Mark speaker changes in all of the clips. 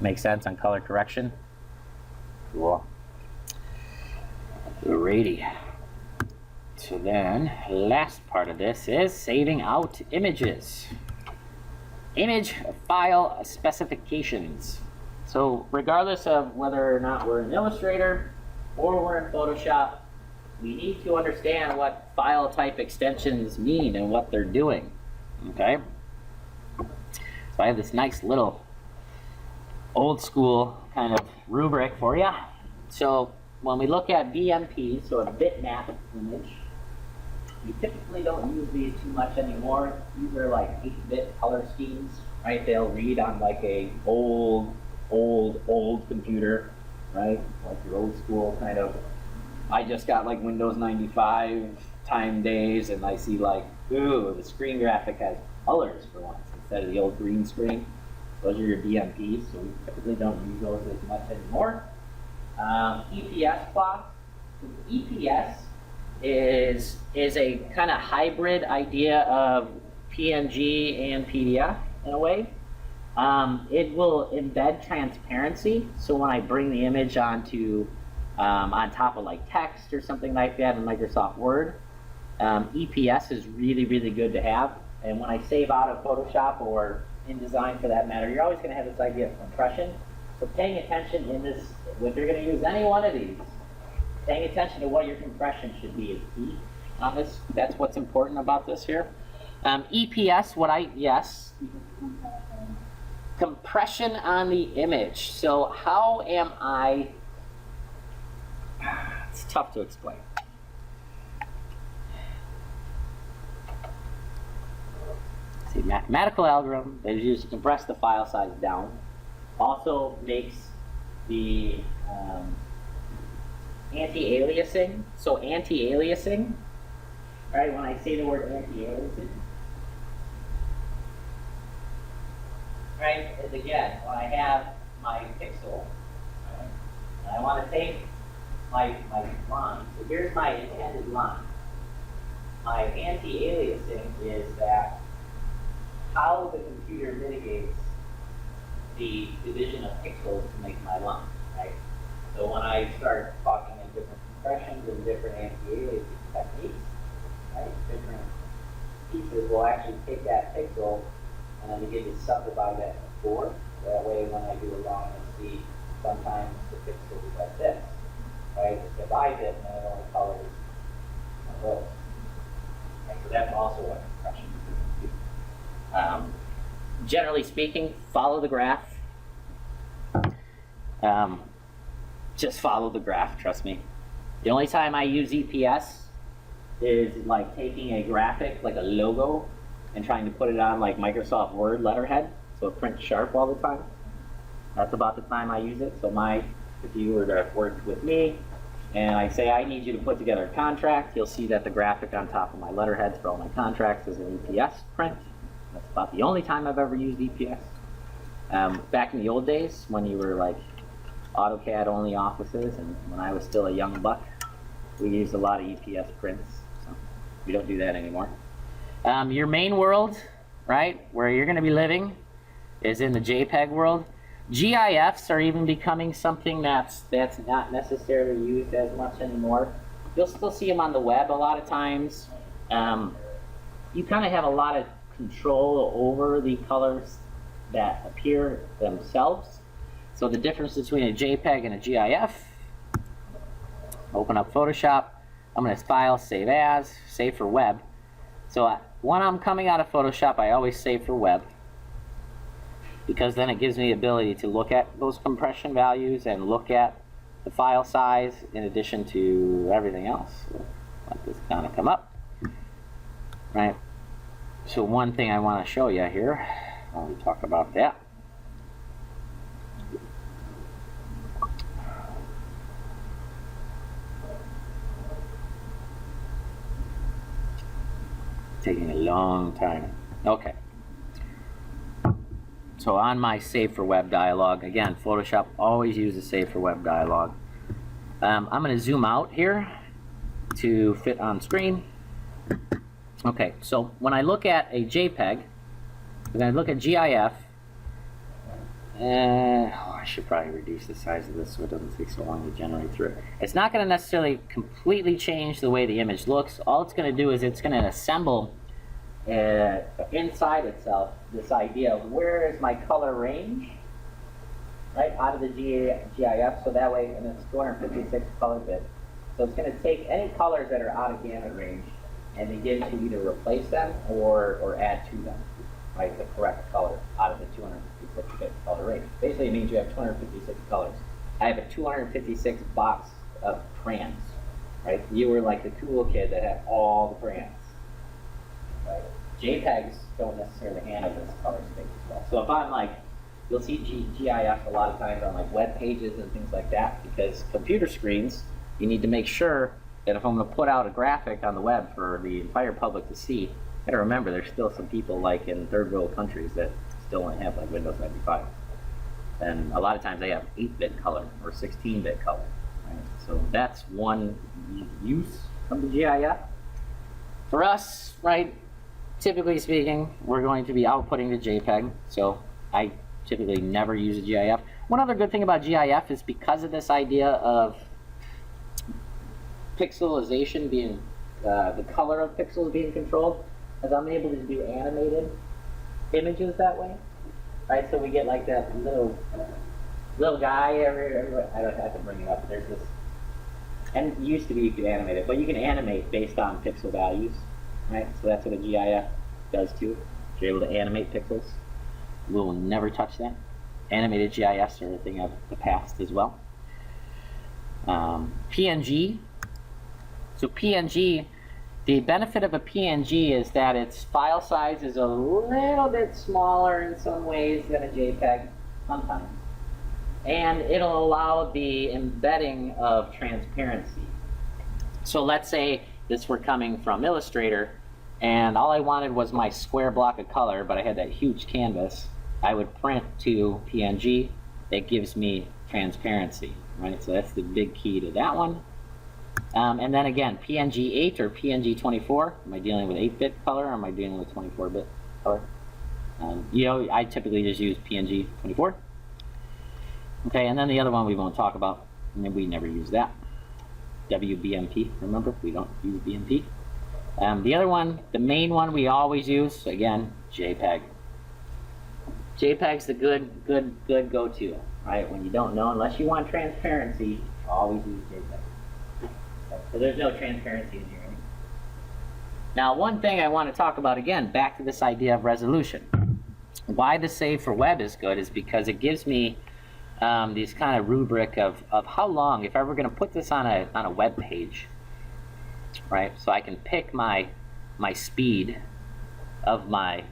Speaker 1: Make sense on color correction? Cool. Alrighty. So then, last part of this is saving out images. Image file specifications. So regardless of whether or not we're in Illustrator or we're in Photoshop, we need to understand what file type extensions mean and what they're doing. Okay? So I have this nice little old school kind of rubric for you. So when we look at BMP, so a bitmap image, we typically don't use these too much anymore. These are like 8-bit color schemes, right? They'll read on like a old computer, right? Like your old school kind of. I just got like Windows 95 time days, and I see like, ooh, the screen graphic has colors for once instead of the old green screen. Those are your BMPs, so we typically don't use those as much anymore. EPS plots. EPS is a kind of hybrid idea of PNG and PDF in a way. It will embed transparency, so when I bring the image onto on top of like text or something like that in Microsoft Word, EPS is really, really good to have. And when I save out of Photoshop or InDesign for that matter, you're always going to have this idea of compression. So paying attention in this, if you're going to use any one of these, paying attention to what your compression should be is key on this. That's what's important about this here. EPS, compression on the image. So how am I, it's tough to explain. See, mathematical algorithm that is used to compress the file size down also makes the anti-aliasing. So anti-aliasing, right? When I say the word anti-aliasing, right, is again, when I have my pixel, right, and I want to take my line. So here's my intended line. My anti-aliasing is that how the computer mitigates the division of pixels to make my line, right? So when I start talking in different compressions and different anti-aliasing techniques, right, different pieces will actually take that pixel and then begin to subdivide that into 4. That way when I do a line, you'll see sometimes the pixel is like this, right? It divides it and then it only colors a row. Okay, so that's also what compression is doing. Generally speaking, follow the graph. Just follow the graph, trust me. The only time I use EPS is like taking a graphic, like a logo, and trying to put it on like Microsoft Word letterhead, so it prints sharp all the time. That's about the time I use it. So if you were to work with me, and I say I need you to put together a contract, you'll see that the graphic on top of my letterheads for all my contracts is an EPS print. That's about the only time I've ever used EPS. Back in the old days, when you were like AutoCAD only offices, and when I was still a young buck, we used a lot of EPS prints. So we don't do that anymore. Your main world, right, where you're going to be living, is in the JPEG world. GIFs are even becoming something that's not necessarily used as much anymore. You'll still see them on the web a lot of times. You kind of have a lot of control over the colors that appear themselves. So the difference between a JPEG and a GIF, open up Photoshop, I'm going to file, save as, save for web. So when I'm coming out of Photoshop, I always save for web, because then it gives me the ability to look at those compression values and look at the file size in addition to everything else. So let this kind of come up, right? So one thing I want to show you here, while we talk about that, taking a long time. Okay. So on my Save for Web dialog, again, Photoshop always uses Save for Web dialog. I'm going to zoom out here to fit on screen. Okay, so when I look at a JPEG, when I look at GIF, I should probably reduce the size of this so it doesn't take so long to generate through it. It's not going to necessarily completely change the way the image looks. All it's going to do is it's going to assemble inside itself this idea of where is my color range, right, out of the GIF, so that way, and it's 256 color bits. So it's going to take any colors that are out of gamut range and begin to either replace them or add to them, right, the correct color out of the 256-bit color range. Basically, it means you have 256 colors. I have a 256 box of crayons, right? You were like the cool kid that had all the crayons. Right? JPEGs don't necessarily handle this color space as well. So if I'm like, you'll see GIF a lot of times on like web pages and things like that, because computer screens, you need to make sure that if I'm going to put out a graphic on the web for the entire public to see, you gotta remember there's still some people like in third world countries that still only have like Windows 95. And a lot of times they have 8-bit color or 16-bit color. Right? So that's one use of the GIF. For us, right, typically speaking, we're going to be outputting the JPEG, so I typically never use a GIF. One other good thing about GIF is because of this idea of pixelization being, the color of pixels being controlled, as I'm able to do animated images that way, right? So we get like that little guy everywhere. I don't have to bring it up. There's this, and it used to be you could animate it, but you can animate based on pixel values, right? So that's what a GIF does too. You're able to animate pixels. We will never touch that. Animated GIFs are a thing of the past as well. PNG. So PNG, the benefit of a PNG is that its file size is a little bit smaller in some ways than a JPEG, sometimes. And it'll allow the embedding of transparency. So let's say this were coming from Illustrator, and all I wanted was my square block of color, but I had that huge canvas. I would print to PNG. It gives me transparency, right? So that's the big key to that one. And then again, PNG 8 or PNG 24. Am I dealing with 8-bit color or am I dealing with 24-bit color? You know, I typically just use PNG 24. Okay, and then the other one we won't talk about. We never use that. WBMP, remember? We don't use BMP. The other one, the main one we always use, again, JPEG. JPEG's the good go-to, right? When you don't know, unless you want transparency, always use JPEG. So there's no transparency in here anymore. Now, one thing I want to talk about again, back to this idea of resolution. Why the save for web is good is because it gives me these kind of rubric of how long, if I were going to put this on a web page, right? So I can pick my speed of my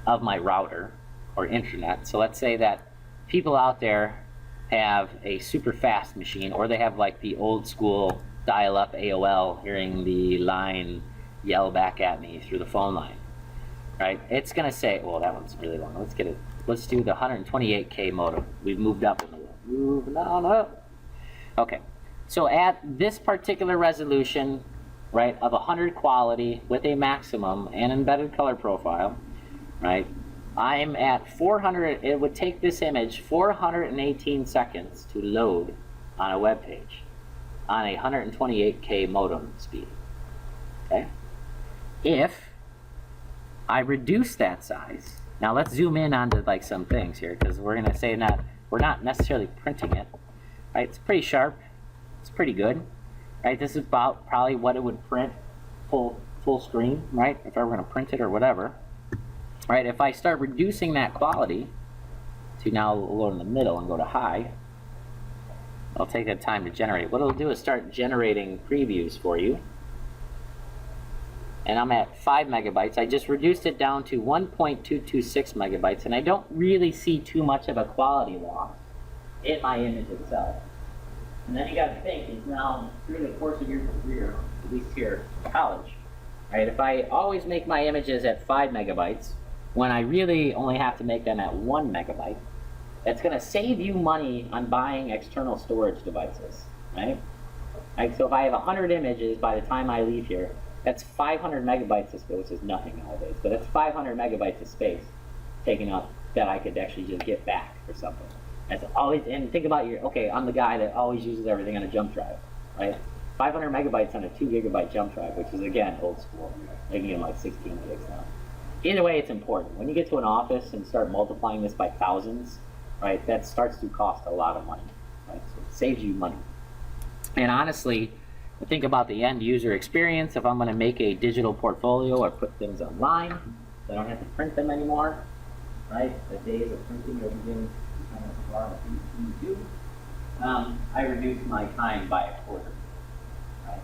Speaker 1: router or internet. So let's say that people out there have a super fast machine, or they have like the old school dial-up AOL, hearing the line yell back at me through the phone line, right? It's gonna say, well, that one's really long. Let's do the 128K modem. We've moved up in the world. Moving on up. Okay, so at this particular resolution, right, of 100 quality with a maximum and embedded color profile, right, I'm at 400, it would take this image 418 seconds to load on a web page on a 128K modem speed, okay? If I reduce that size, now let's zoom in onto like some things here, because we're gonna say that we're not necessarily printing it, right? It's pretty sharp, it's pretty good, right? This is about probably what it would print full screen, right? If I were gonna print it or whatever. Right, if I start reducing that quality to now load in the middle and go to high, it'll take that time to generate. What it'll do is start generating previews for you. And I'm at 5 megabytes. I just reduced it down to 1.226 megabytes, and I don't really see too much of a quality loss in my image itself. And then you got to think, is now through the course of your career, at least here in college, right? If I always make my images at 5 megabytes, when I really only have to make them at 1 megabyte, it's going to save you money on buying external storage devices, right? So if I have 100 images by the time I leave here, that's 500 megabytes of space, which is nothing nowadays, but that's 500 megabytes of space taken up that I could actually just get back or something. That's always, and think about okay, I'm the guy that always uses everything on a jump drive, right? 500 megabytes on a 2 gigabyte jump drive, which is again old school, making them like 16 gigs now. Either way, it's important. When you get to an office and start multiplying this by thousands, right, that starts to cost a lot of money, right? So it saves you money. And honestly, think about the end user experience. If I'm going to make a digital portfolio or put things online, so I don't have to print them anymore, right? The days of printing are beginning to kind of far few. I reduce my time by a quarter. Right?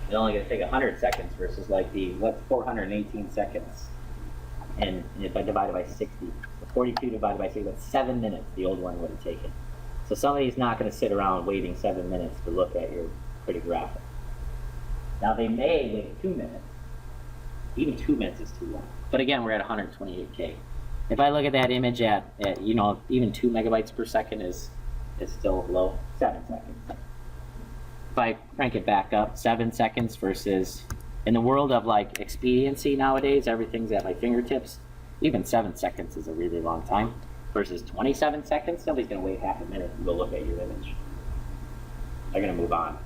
Speaker 1: It's only going to take 100 seconds versus like 418 seconds. And if I divide it by 60, the 42 divided by 60, that's 7 minutes the old one would have taken. So somebody's not going to sit around waiting 7 minutes to look at your pretty graphic. Now they may wait 2 minutes. Even 2 minutes is too long. But again, we're at 128K. If I look at that image at even 2 megabytes per second is still low. 7 seconds. If I crank it back up, 7 seconds versus, in the world of like expediency nowadays, everything's at my fingertips. Even 7 seconds is a really long time. Versus 27 seconds, somebody's going to wait half a minute to go look at your image. They're going to move on.